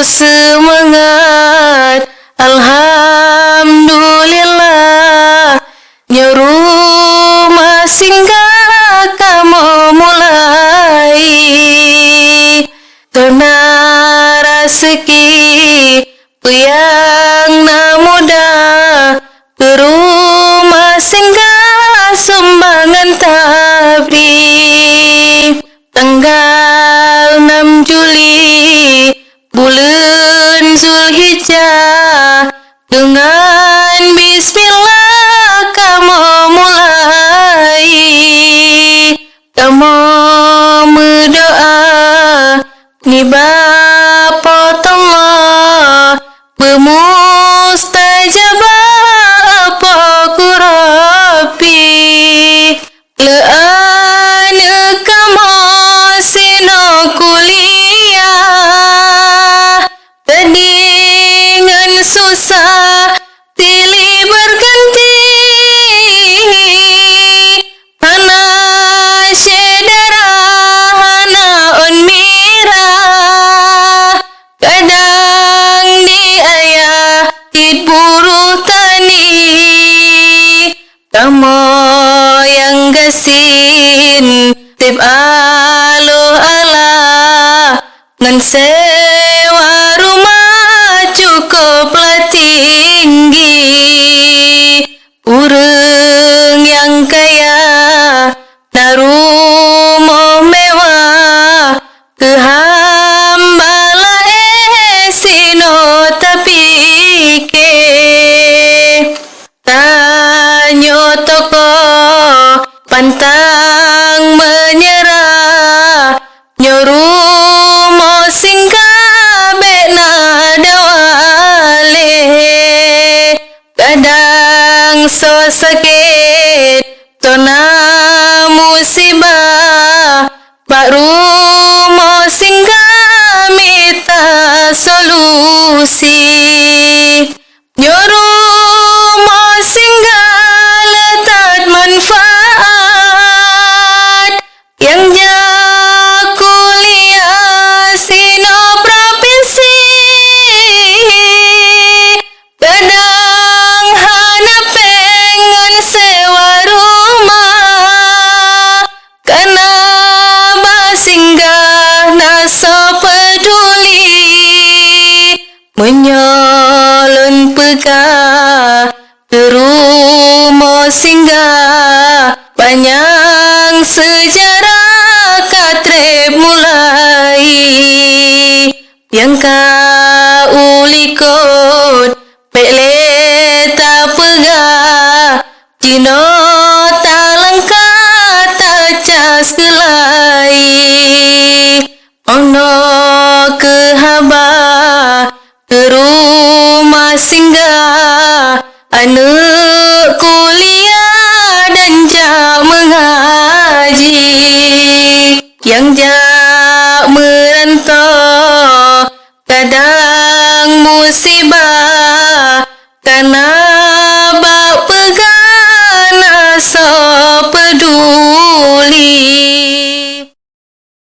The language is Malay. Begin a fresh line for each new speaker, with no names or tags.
semangat, alhamdulillah, nyerumah singgah kamu mulai. Tona rezeki yang mudah, ke rumah singgah sumbangan tabri. Tanggal 6 Juli bulan Zulhijjah, dengan bismillah kamu mulai. Kamu berdoa ni bapa Allah, bermustajabah apa kurapi. Leana kamu sino kuliah, dengan susah silih berganti. Hana syedara, hana on mirah, kadang di ayah tid buruh tani. Kamu yang gasin tip aloh Allah, ngan sewa rumah cukuplah tinggi. Urang yang kaya na rumah mewah, ke hambala sino tapi ke. Tanyo toko pantang menyerah, nyorumo singgah bena dawale. Kadang so sakit, tona musibah, pak rumo singgah minta solusi. Nyorumo singgah letak manfaat, yang kuliah sino provinsi. Kadang hana pengen sewa rumah, karena basinggah naso peduli. Menyolon pegah ke rumah singgah, panjang sejarah katrep mulai. Yang kaulikot pele tak pegah, Cino talangkat acas gelai. Ono ke haba ke rumah singgah, anak kuliah dan jak mengaji. Yang jak merantau kadang musibah, karena